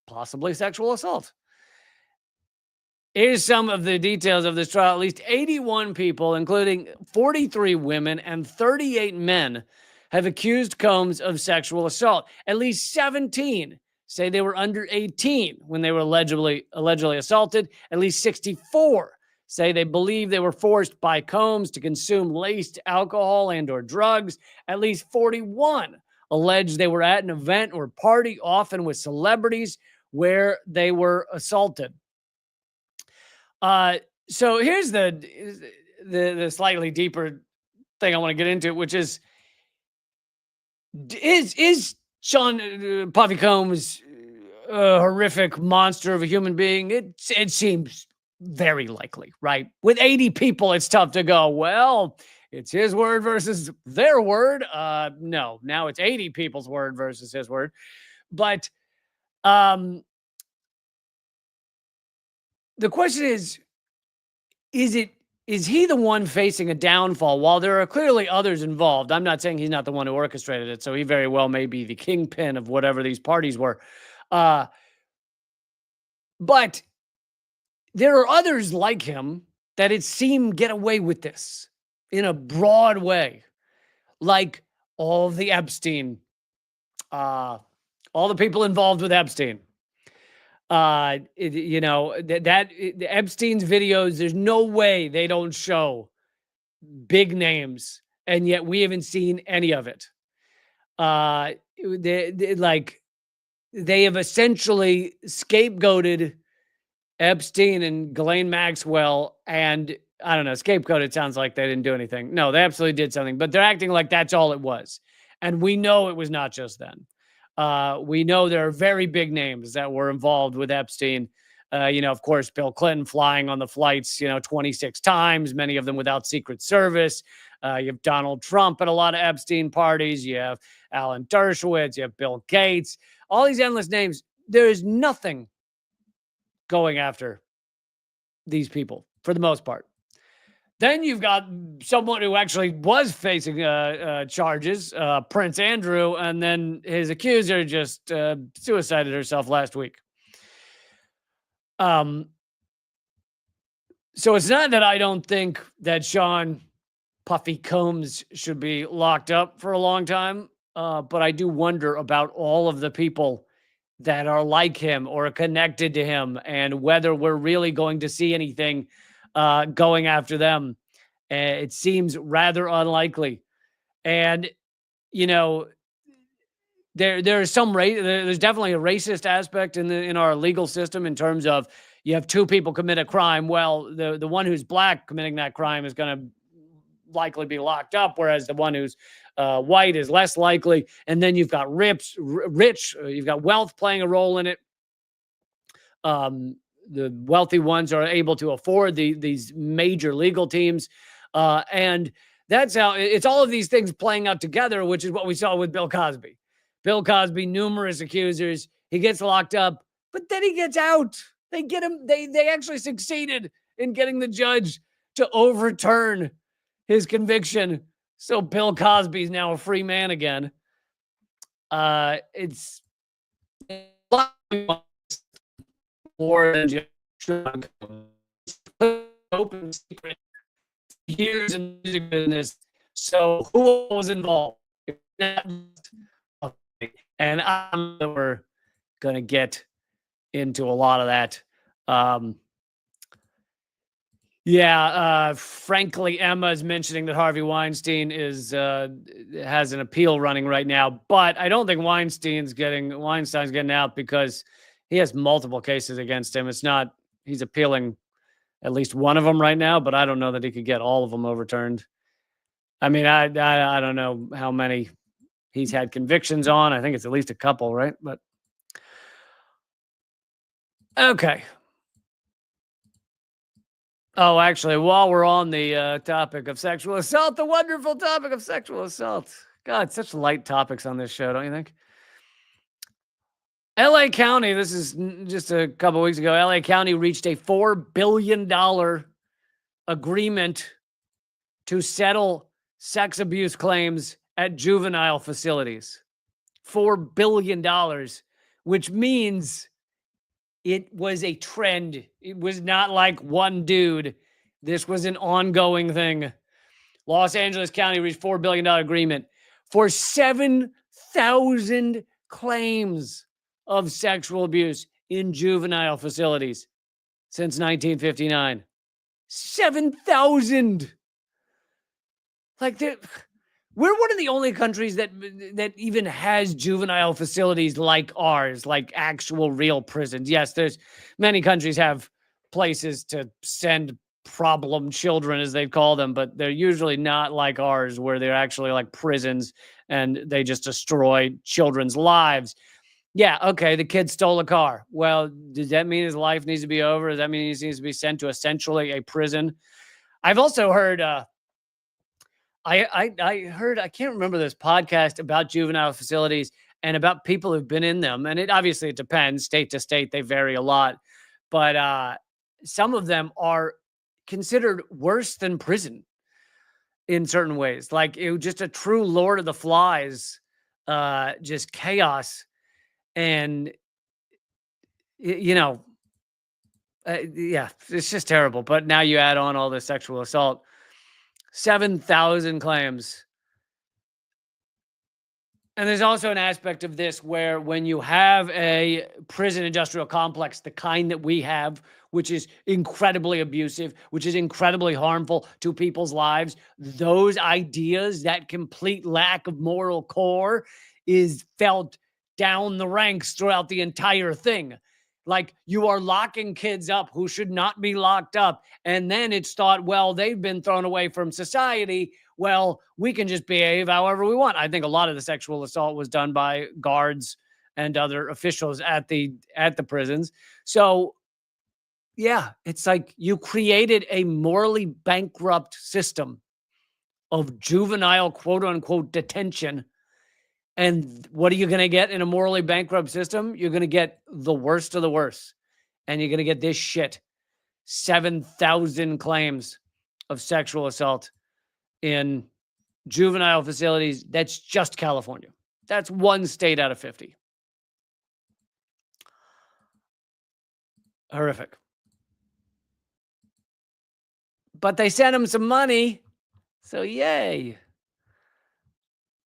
possibly sexual assault. Here's some of the details of this trial. At least 81 people, including 43 women and 38 men, have accused Combs of sexual assault. At least 17 say they were under 18 when they were allegedly assaulted. At least 64 say they believe they were forced by Combs to consume laced alcohol and or drugs. At least 41 allege they were at an event or party, often with celebrities, where they were assaulted. So here's the slightly deeper thing I want to get into, which is Sean Puffy Combs a horrific monster of a human being? It seems very likely, right? With 80 people, it's tough to go, well, it's his word versus their word. No, now it's 80 people's word versus his word. But the question is he the one facing a downfall? While there are clearly others involved, I'm not saying he's not the one who orchestrated it, so he very well may be the kingpin of whatever these parties were. But there are others like him that it seemed get away with this in a broad way, like all the Epstein, all the people involved with Epstein. The Epstein's videos, there's no way they don't show big names, and yet we haven't seen any of it. They have essentially scapegoated Epstein and Ghislaine Maxwell, and I don't know, scapegoated sounds like they didn't do anything. No, they absolutely did something, but they're acting like that's all it was. And we know it was not just them. We know there are very big names that were involved with Epstein. Of course, Bill Clinton flying on the flights, 26 times, many of them without Secret Service. You have Donald Trump at a lot of Epstein parties. You have Alan Dershowitz. You have Bill Gates. All these endless names. There is nothing going after these people for the most part. Then you've got someone who actually was facing charges, Prince Andrew, and then his accuser just suicided herself last week. So it's not that I don't think that Sean Puffy Combs should be locked up for a long time, but I do wonder about all of the people that are like him or connected to him, and whether we're really going to see anything going after them. It seems rather unlikely. And, there's definitely a racist aspect in our legal system in terms of you have two people commit a crime. Well, the one who's black committing that crime is going to likely be locked up, whereas the one who's white is less likely. And then you've got rich, you've got wealth playing a role in it. The wealthy ones are able to afford these major legal teams. And that's how it's all of these things playing out together, which is what we saw with Bill Cosby. Bill Cosby, numerous accusers. He gets locked up, but then he gets out. They get him. They actually succeeded in getting the judge to overturn his conviction. So Bill Cosby is now a free man again. It's more than just open secret years in music business. So who was involved? And I'm sure we're going to get into a lot of that. Yeah, frankly, Emma is mentioning that Harvey Weinstein has an appeal running right now, but I don't think Weinstein's getting out because he has multiple cases against him. It's not he's appealing at least one of them right now, but I don't know that he could get all of them overturned. I mean, I don't know how many he's had convictions on. I think it's at least a couple, right? But okay. Oh, actually, while we're on the topic of sexual assault, the wonderful topic of sexual assault. God, such light topics on this show, don't you think? LA County, this is just a couple weeks ago, LA County reached a $4 billion agreement to settle sex abuse claims at juvenile facilities. $4 billion, which means it was a trend. It was not like one dude. This was an ongoing thing. Los Angeles County reached $4 billion agreement for 7,000 claims of sexual abuse in juvenile facilities since 1959. 7,000. Like, we're one of the only countries that even has juvenile facilities like ours, like actual real prisons. Yes, there's many countries have places to send problem children, as they call them, but they're usually not like ours, where they're actually like prisons and they just destroy children's lives. Yeah, okay, the kid stole a car. Well, does that mean his life needs to be over? Does that mean he needs to be sent to essentially a prison? I've also heard I heard, I can't remember this podcast about juvenile facilities and about people who've been in them. And it obviously it depends state to state. They vary a lot, but some of them are considered worse than prison in certain ways. Like it was just a true Lord of the Flies, just chaos. And, yeah, it's just terrible. But now you add on all the sexual assault. 7,000 claims. And there's also an aspect of this where when you have a prison industrial complex, the kind that we have, which is incredibly abusive, which is incredibly harmful to people's lives, those ideas, that complete lack of moral core is felt down the ranks throughout the entire thing. Like you are locking kids up who should not be locked up. And then it's thought, well, they've been thrown away from society. Well, we can just behave however we want. I think a lot of the sexual assault was done by guards and other officials at the prisons. So yeah, it's like you created a morally bankrupt system of juvenile quote unquote detention. And what are you going to get in a morally bankrupt system? You're going to get the worst of the worst. And you're going to get this shit. 7,000 claims of sexual assault in juvenile facilities. That's just California. That's one state out of 50. Horrific. But they sent him some money. So yay.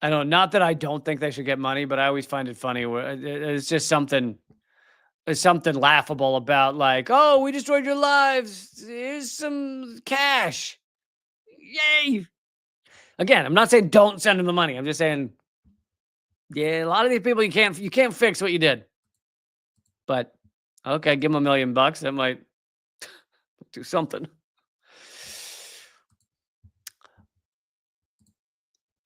I don't, not that I don't think they should get money, but I always find it funny. It's just something laughable about like, oh, we destroyed your lives. Here's some cash. Yay. Again, I'm not saying don't send them the money. I'm just saying, yeah, a lot of these people, you can't fix what you did. But okay, give them $1 million. That might do something.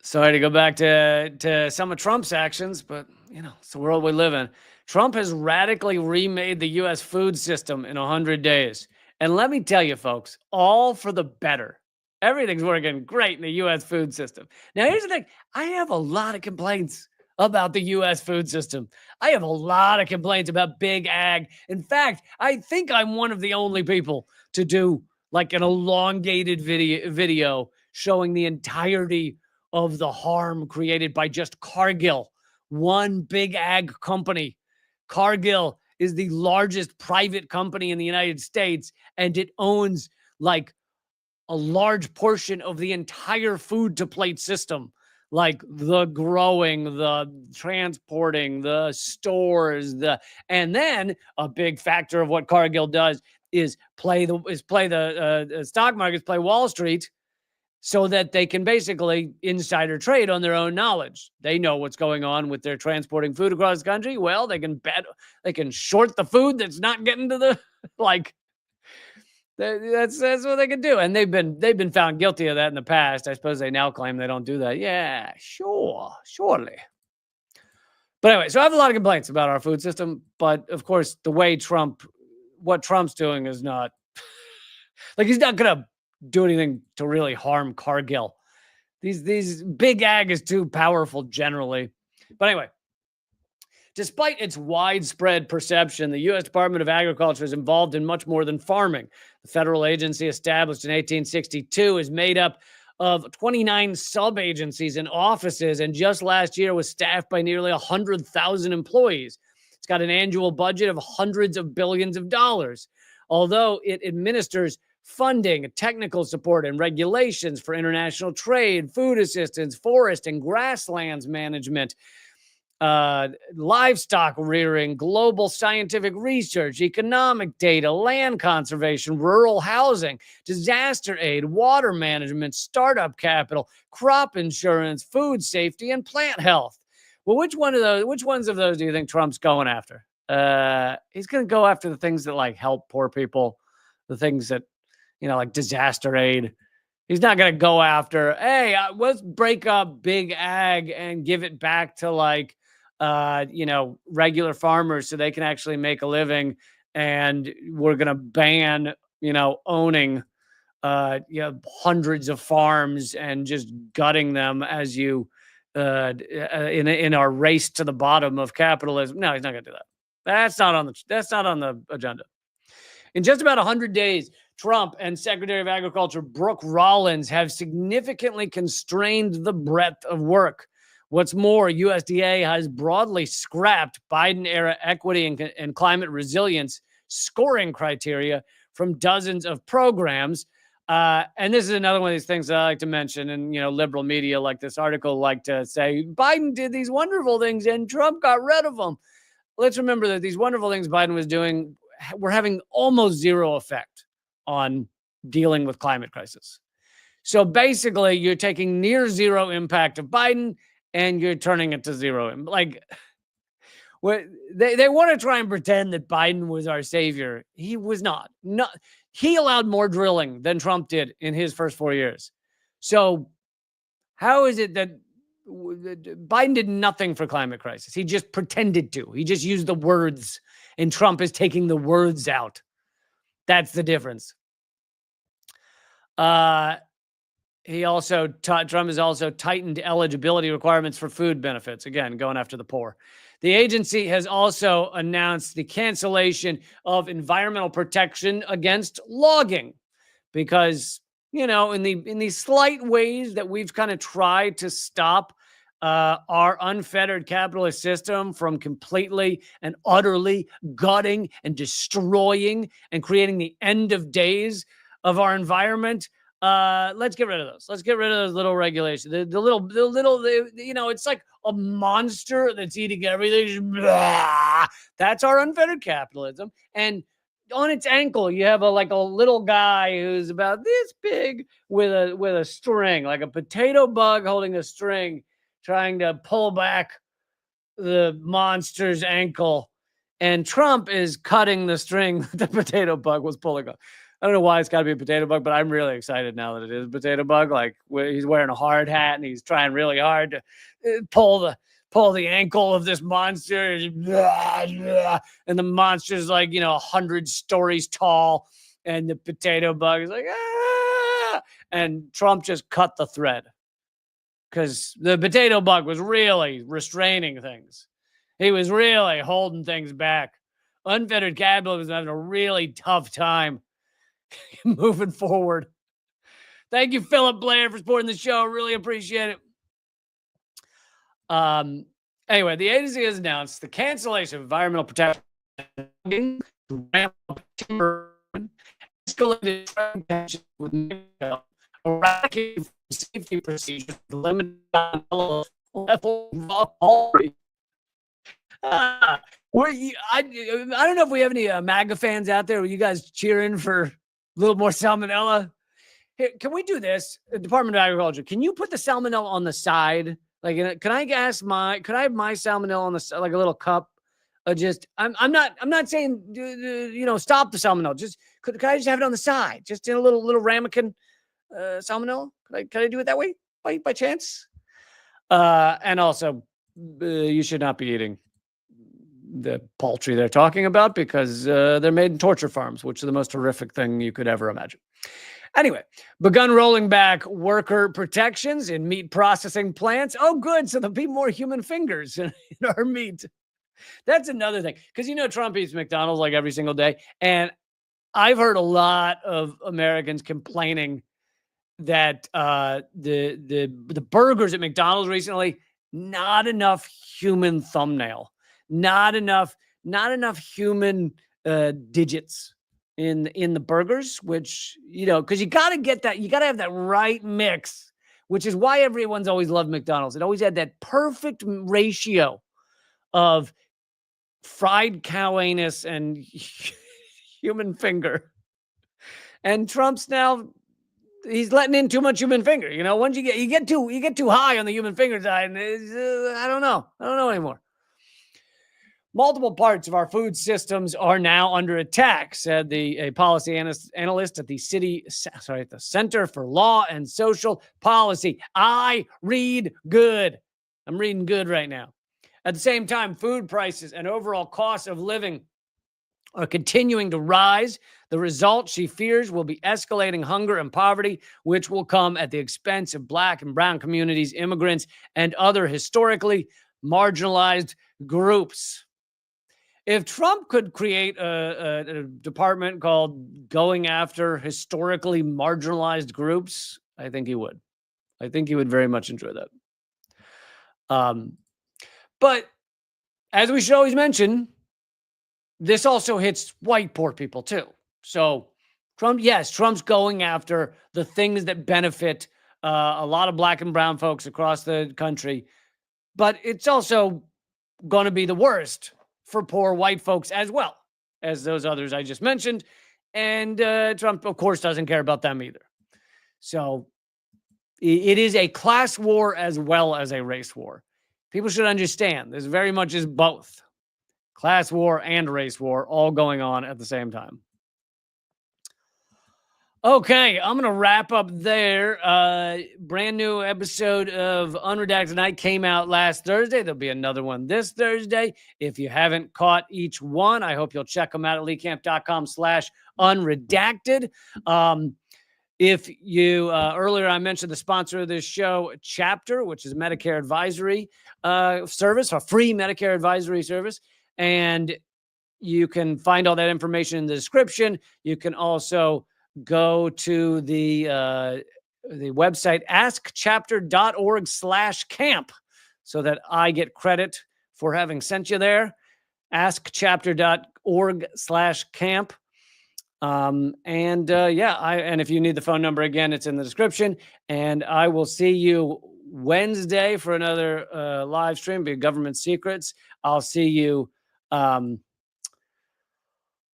Sorry to go back to some of Trump's actions, but, it's the world we live in. Trump has radically remade the U.S. food system in 100 days. And let me tell you, folks, all for the better. Everything's working great in the U.S. food system. Now, here's the thing. I have a lot of complaints about the U.S. food system. I have a lot of complaints about big ag. In fact, I think I'm one of the only people to do like an elongated video showing the entirety of the harm created by just Cargill, one big ag company. Cargill is the largest private company in the United States, and it owns like a large portion of the entire food to plate system, like the growing, the transporting, the stores, and then a big factor of what Cargill does is play the stock markets, play Wall Street, so that they can basically insider trade on their own knowledge. They know what's going on with their transporting food across the country. Well, they can short the food that's not getting to the like. That's what they can do, and they've been found guilty of that in the past. I suppose they now claim they don't do that. Yeah, surely. But anyway, so I have a lot of complaints about our food system, but of course, what Trump's doing is not like he's not gonna do anything to really harm Cargill. These big ag is too powerful generally. But anyway, despite its widespread perception, the U.S. Department of Agriculture is involved in much more than farming. The federal agency, established in 1862, is made up of 29 sub-agencies and offices, and just last year was staffed by nearly 100,000 employees. It's got an annual budget of hundreds of billions of dollars. Although it administers funding, technical support, and regulations for international trade, food assistance, forest and grasslands management, livestock rearing, global scientific research, economic data, land conservation, rural housing, disaster aid, water management, startup capital, crop insurance, food safety, and plant health. Well, which ones of those do you think Trump's going after? He's going to go after the things that like help poor people, the things that, like disaster aid. He's not going to go after, hey, let's break up big ag and give it back to like, regular farmers so they can actually make a living. And we're going to ban, owning, hundreds of farms and just gutting them as you, in our race to the bottom of capitalism. No, he's not going to do that. That's not on the agenda. In just about 100 days, Trump and Secretary of Agriculture Brooke Rollins have significantly constrained the breadth of work. What's more, USDA has broadly scrapped Biden-era equity and climate resilience scoring criteria from dozens of programs. And this is another one of these things that I like to mention. And, liberal media like this article like to say, Biden did these wonderful things and Trump got rid of them. Let's remember that these wonderful things Biden was doing were having almost zero effect on dealing with climate crisis. So basically, you're taking near zero impact of Biden and you're turning it to zero. Like, they want to try and pretend that Biden was our savior. He was not. He allowed more drilling than Trump did in his first 4 years. So how is it that Biden did nothing for climate crisis? He just pretended to. He just used the words, and Trump is taking the words out. That's the difference. Trump has also tightened eligibility requirements for food benefits. Again, going after the poor. The agency has also announced the cancellation of environmental protection against logging because, in these slight ways that we've kind of tried to stop our unfettered capitalist system from completely and utterly gutting and destroying and creating the end of days of our environment. Let's get rid of those. Let's get rid of those little regulations. The little, it's like a monster that's eating everything. That's our unfettered capitalism. And on its ankle, you have a little guy who's about this big with a string, like a potato bug holding a string, trying to pull back the monster's ankle. And Trump is cutting the string that the potato bug was pulling on. I don't know why it's got to be a potato bug, but I'm really excited now that it is a potato bug. Like he's wearing a hard hat and he's trying really hard to pull the ankle of this monster. And the monster's 100 stories tall. And the potato bug is like, ah! And Trump just cut the thread because the potato bug was really restraining things. He was really holding things back. Unfettered capitalism was having a really tough time moving forward. Thank you, Philip Blair, for supporting the show. Really appreciate it. Anyway, the agency has announced the cancellation of environmental protection, escalated tensions with Mexico, eradicating safety procedures, limited level of I don't know if we have any MAGA fans out there. Were you guys cheering for a little more salmonella? Here, can we do this? Department of Agriculture, can you put the salmonella on the side? Like, could I have my salmonella on the side, like a little cup? I'm not saying stop the salmonella. Just could I just have it on the side, just in a little ramekin salmonella? Could I do it that way by chance? And also, you should not be eating the poultry they're talking about because they're made in torture farms, which is the most horrific thing you could ever imagine. Anyway, begun rolling back worker protections in meat processing plants. Oh, good. So there'll be more human fingers in our meat. That's another thing. Because, Trump eats McDonald's like every single day. And I've heard a lot of Americans complaining that the burgers at McDonald's recently, not enough human thumbnail, not enough human digits in the burgers, which, because you got to get that, you got to have that right mix, which is why everyone's always loved McDonald's. It always had that perfect ratio of fried cow anus and human finger. And Trump's now, he's letting in too much human finger. Once you get too high on the human finger side, and I don't know anymore. Multiple parts of our food systems are now under attack, said a policy analyst at the Center for Law and Social Policy. I read good. I'm reading good right now. At the same time, food prices and overall costs of living are continuing to rise. The result, she fears, will be escalating hunger and poverty, which will come at the expense of Black and brown communities, immigrants, and other historically marginalized groups. If Trump could create a department called Going After Historically Marginalized Groups, I think he would. I think he would very much enjoy that. But as we should always mention, this also hits white poor people too. So Trump's going after the things that benefit a lot of Black and brown folks across the country, but it's also going to be the worst for poor white folks as well as those others I just mentioned. And Trump, of course, doesn't care about them either. So it is a class war as well as a race war. People should understand this very much is both class war and race war all going on at the same time. Okay, I'm going to wrap up there. Brand new episode of Unredacted Tonight came out last Thursday. There'll be another one this Thursday. If you haven't caught each one, I hope you'll check them out at leecamp.com/unredacted. If you, earlier I mentioned the sponsor of this show, Chapter, which is a Medicare advisory service, a free Medicare advisory service. And you can find all that information in the description. You can also go to the website askchapter.org/camp so that I get credit for having sent you there. Askchapter.org/camp. And if you need the phone number again, it's in the description. And I will see you Wednesday for another live stream, be Government Secrets. I'll see you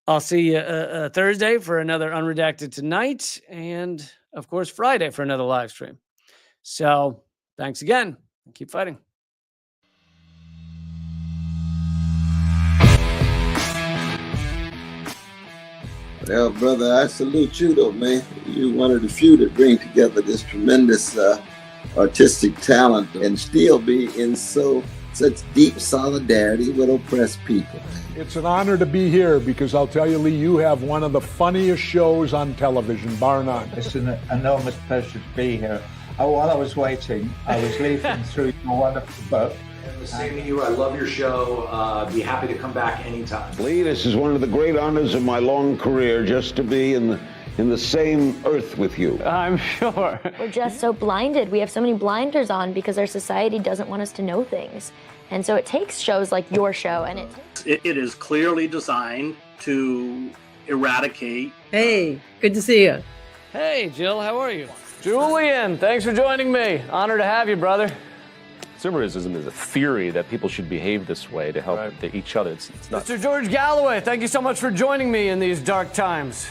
Thursday for another Unredacted Tonight, and of course Friday for another live stream. So thanks again. Keep fighting. Well, brother, I salute you, though, man. You're one of the few that bring together this tremendous artistic talent and still be in such deep solidarity with oppressed people. It's an honor to be here because I'll tell you, Lee, you have one of the funniest shows on television, bar none. It's an enormous pleasure to be here. While I was waiting, I was leafing through your wonderful book. Same to you. I love your show. Be happy to come back anytime. Lee, this is one of the great honors of my long career, just to be in the same earth with you. I'm sure. We're just so blinded. We have so many blinders on because our society doesn't want us to know things. And so it takes shows like your show, and it is clearly designed to eradicate. Hey, good to see you. Hey, Jill, how are you? Julian, thanks for joining me. Honor to have you, brother. Consumerism is a theory that people should behave this way to help each other. It's not. Mr. George Galloway, thank you so much for joining me in these dark times.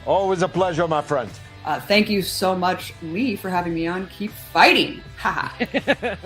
Always a pleasure, my friend. Thank you so much, Lee, for having me on. Keep fighting. Ha ha.